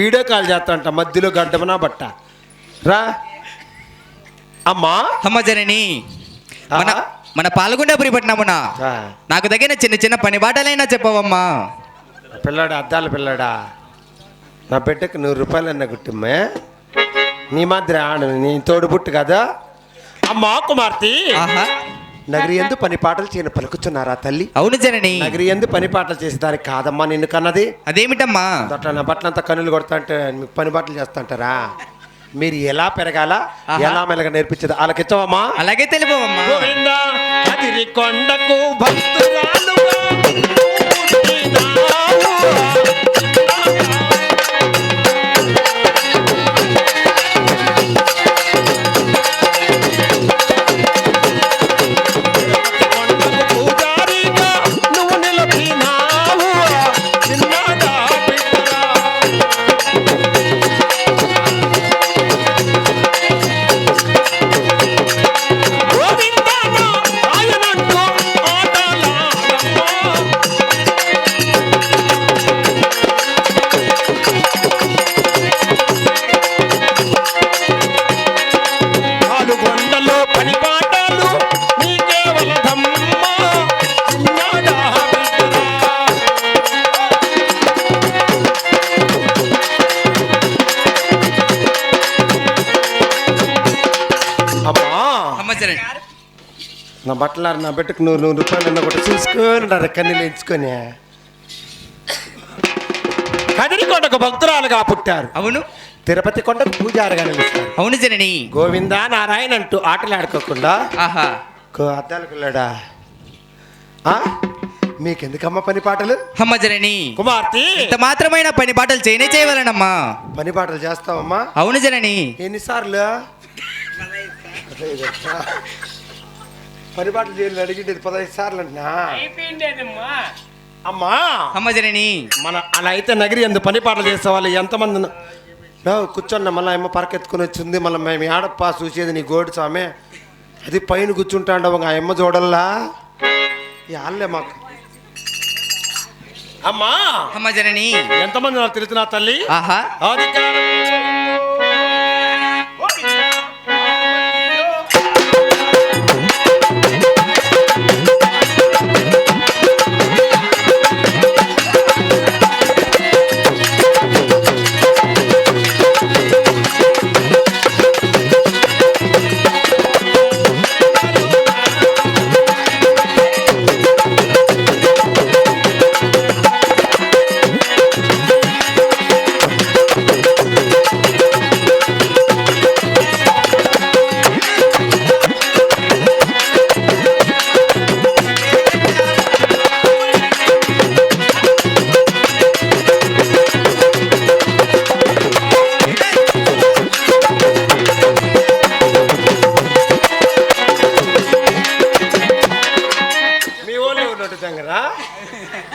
Video call చేస్తాంట మధ్యలో గడ్డమనా బట్ట రా అమ్మా. అమ్మ జనని మన మన పాల్గొండపురి పట్నమున నాకు తగిన చిన్న చిన్న పని బాటలైనా చెప్పవమ్మా. పిల్లాడా అద్దాల పిల్లాడా, నా బిడ్డకు 100 రూపాయలన్నా కుట్టుమ్మే. నీ మాదిరి ఆడు నీ తోడుబుట్టు కదా అమ్మా. కుమార్తె నగరి ఎందు పని పాటలు చేయని పలుకుతున్నారా తల్లి? అవును జనని. నగరి ఎందు పని పాటలు చేసేదానికి కాదమ్మా నిన్ను కన్నది. అదేమిటమ్మా? అట్లా నా బట్టలంతా కన్నులు కొడతా అంటే మీకు పని పాటలు చేస్తాంటారా? మీరు ఎలా పెరగాల ఎలా మెలగ నేర్పించదు అలాకిచ్చవమ్మా. అలాగే తెలుపవమ్మా. అది కొండకు భక్తురాలుగా నా బట్టలారు నా బిడ్డకు 100 రూపాయలు కూడా చూసుకొని కన్నీళ్ళు ఎంచుకొని కదిరికొండకు భక్తురాలుగా పుట్టారు. అవును. తిరుపతి కొండకు పూజారిగా నిలుస్తారు. అవును జనని. గోవింద నారాయణ అంటూ ఆటలాడుకోకుండా ఆహా అద్దాల పిల్లడా మీకెందుకమ్మ పని పాటలు? అమ్మ జనని కుమార్తె ఇంత మాత్రమైన పని పాటలు చేయవలనమ్మా. పని పాటలు చేస్తావమ్మా? అవును జనని. ఎన్నిసార్లు పని పాటలు చేయాలని అడిగిండేది 15 సార్లు అంటున్నా. అమ్మా అమ్మ జనని మన అలా అయితే నగరి ఎందు పని పాటలు చేసే వాళ్ళు ఎంతమంది కూర్చొన్న మళ్ళీ అమ్మ పరకెత్తుకుని వచ్చింది. మళ్ళీ మేము ఆడప్ప చూసేది నీ గోడు స్వామి అది పైన కూర్చుంటాండ ఒక అమ్మ చూడల్లా వాళ్ళే మాకు. అమ్మా అమ్మ జనని ఎంతమంది నాకు తెలుసు నా తల్లి. ఆహా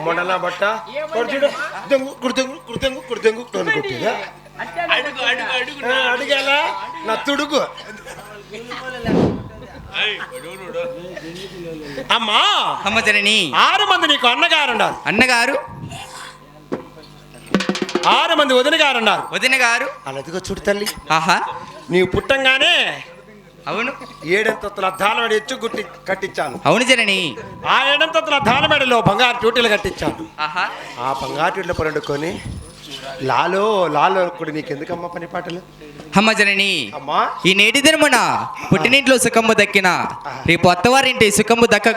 మొండలా బట్ట కొడుచుడు కుర్తెంగు కుర్తెంగు కుర్తెంగు కొనుక్కుంటా అడిగేలా నా తుడుగు. అమ్మా అమ్మ జనని 6 మంది నీకు అన్నగారు ఉన్నారు. అన్నగారు 6 మంది వదిన గారు ఉన్నారు. వదిన గారు అలాదిగో చూడు తల్లి. ఆహా నీవు పుట్టంగానే అవును 7 అంతస్తుల అద్దాలమెడ ఎచ్చు గుట్టి కట్టించాను. అవును జనని. ఆ 7 అంతస్తుల అద్దాలమెడలో బంగారు చోటీలు కట్టించాను. ఆహా ఆ బంగారు చోట్ల పండుకొని లాలో లాలో కూడా నీకెందుకమ్మ పని పాటలు? అమ్మ జనని అమ్మా ఈ నేటి దినమున పుట్టినింట్లో సుఖము దక్కిన రేపు అత్తవారింటి సుఖము దక్క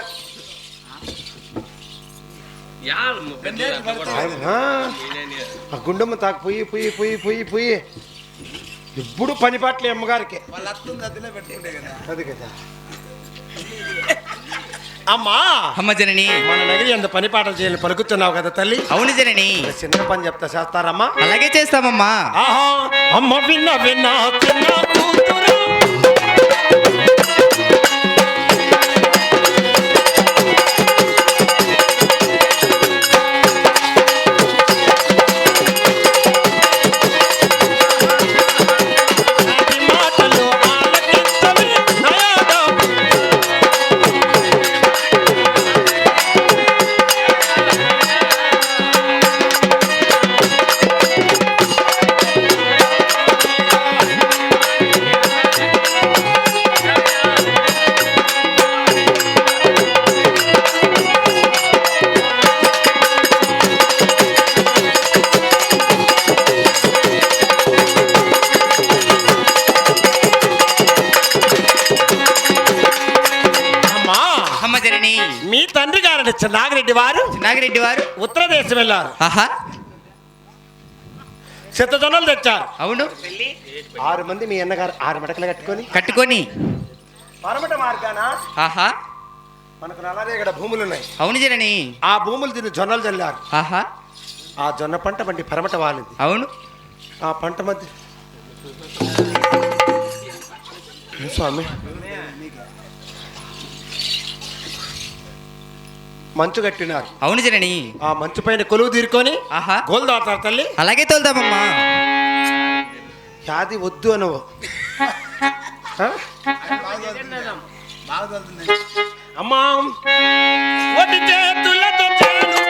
ఆ గుండమ్మ తాకు పోయి పోయి పోయి పోయి పోయి ఇప్పుడు పని పాటలే అమ్మగారికి. అది కదా అమ్మా. అమ్మ జనని మన నగరి అంత పని పాటలు చేయాలని పలుకుతున్నావు కదా తల్లి. అవును జనని. చిన్న పని చెప్తా చేస్తారమ్మా? అలాగే చేస్తామమ్మా. ఆహా అమ్మ విన్న విన్న చిన్న కూతురు నాగిరెడ్డి వారు నాగిరెడ్డి వారు ఉత్తర దేశం వెళ్ళారు. ఆహా శతజొన్నలు తెచ్చారు. అవును 6 మంది మీ అన్నగారు 6 మడకలు కట్టుకొని పరమట మార్గాన ఆహా మనకు నల్లరేగడ భూములు ఉన్నాయి. అవును జనని. ఆ భూములు తిని జొన్నలు చల్లారు. ఆహా ఆ జొన్న పంట వంటి పరమట వాలింది. అవును ఆ పంట మధ్య స్వామి మంచు కట్టినారు. అవును జనని. ఆ మంచు పైన కొలువు తీరుకొని ఆహా గోలు దాటారు తల్లి. అలాగే తోలుదామమ్మా. యాది వద్దు అనవు అమ్మా ఒట్టి చేతులతో చేను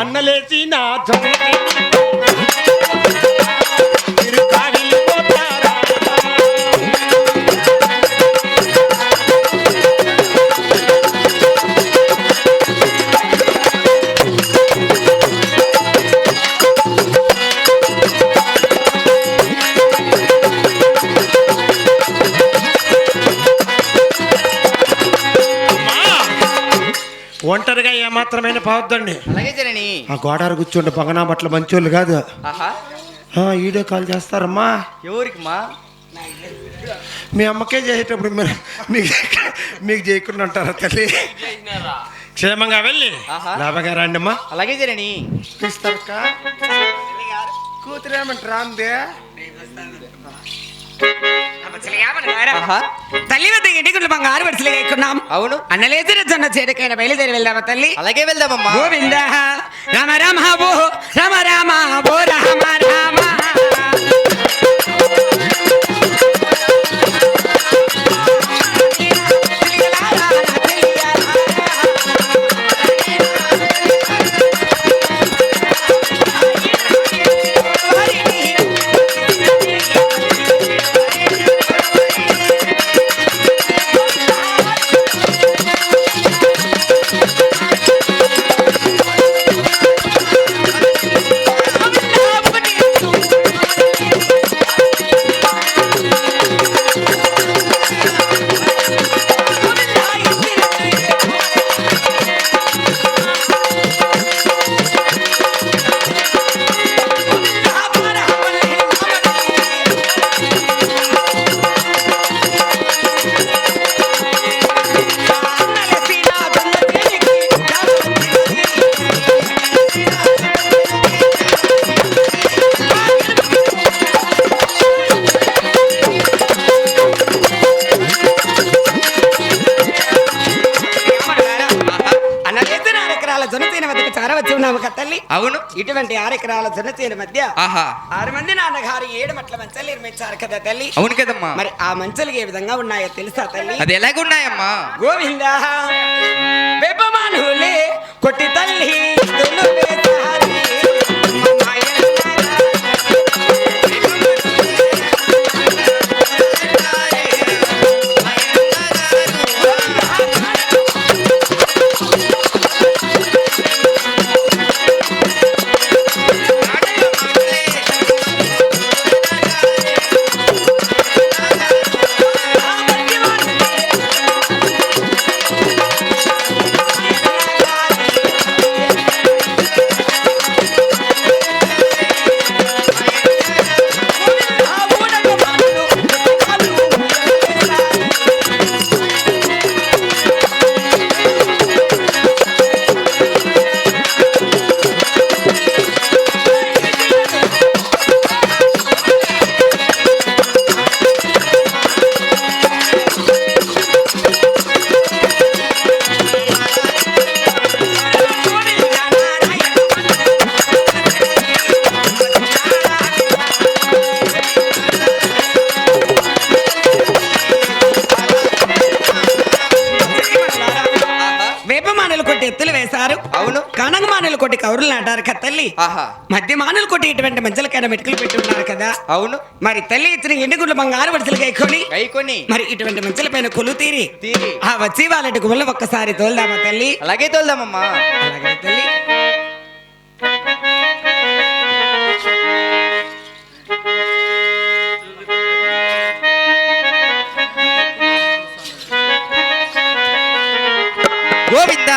అన్నలేసి నా మీరు కాగిలి పోతారా? ఒంటరిగా ఏమాత్రమైన పోవద్దండి. అలాగే జనని. ఆ గోడారు కూర్చోండి పగనా బట్ల మంచోళ్ళు కాదు. ఆహా వీడియో కాల్ చేస్తారమ్మా. ఎవరికి మా మీ అమ్మకే చేసేటప్పుడు మీకు చేయకుండా ఉంటారా తల్లి? క్షేమంగా వెళ్ళి లాభగా రండి అమ్మా. అలాగే జనని. ఇస్తారక్క కూతురేమంటారా అందే? తల్లి వద్ద ఎన్నికలు బంగారు వరుసలుగా ఎక్కున్నాం. అవును అన్నలేసిన జొన్న చేడకైనా బయలుదేరి వెళ్దామా తల్లి? అలాగే వెళ్దామమ్మా. గోవింద రామ రామ భో రామ రామ భో రామ రామ తల్లి. అవును ఇటువంటి 6 ఎకరాల జొన్నచేను మధ్య ఆహా 6 మంది నాన్నగారు 7 మట్ల మంచాలు నిర్మించారు కదా తల్లి. అవును కదమ్మా. మరి ఆ మంచాలు ఏ విధంగా ఉన్నాయో తెలుసా తల్లి? అది ఎలాగున్నాయమ్మా? గోవింద వెబ్బమానులే కొట్టి తల్లి దున్ను వేసారి ఉన్నారు కదా తల్లి. ఆహా మధ్య మానులు కొట్టి ఇటువంటి మంచలకైనా మెటుకలు పెట్టి ఉన్నారు కదా. అవును మరి తల్లి ఇచ్చిన ఎండుగుళ్ళు బంగారు వరుసలు గైకొని అయికొని మరి ఇటువంటి మంచల పైన కొలు తీరి తీరి ఆ వచ్చి వాళ్ళ గుమ్మలు ఒక్కసారి తోల్దామా తల్లి. అలాగే తోల్దామమ్మా. అలాగే తల్లి. గోవింద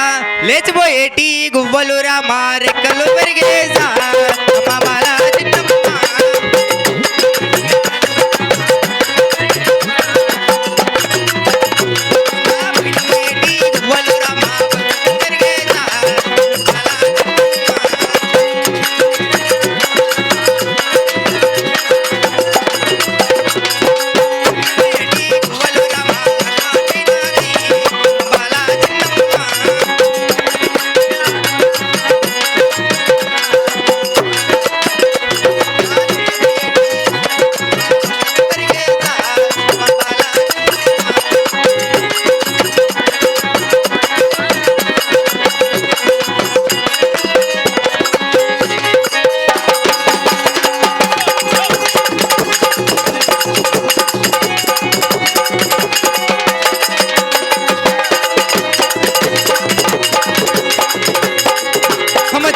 లేచిపోయేటి గువ్వలు రామా రెక్కలు పెరిగేసా అమ్మమ్మల చిన్నమ్మ. లేచిపోయేటి గువ్వలు రామా పెరిగేసా గువ్వలు రామా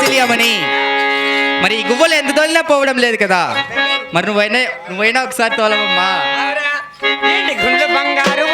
తెలియమని మరి ఈ గువ్వలు ఎంత తోలినా పోవడం లేదు కదా. మరి నువ్వైనా ఒకసారి తోలవమ్మా. ఏంటి గుండె బంగారు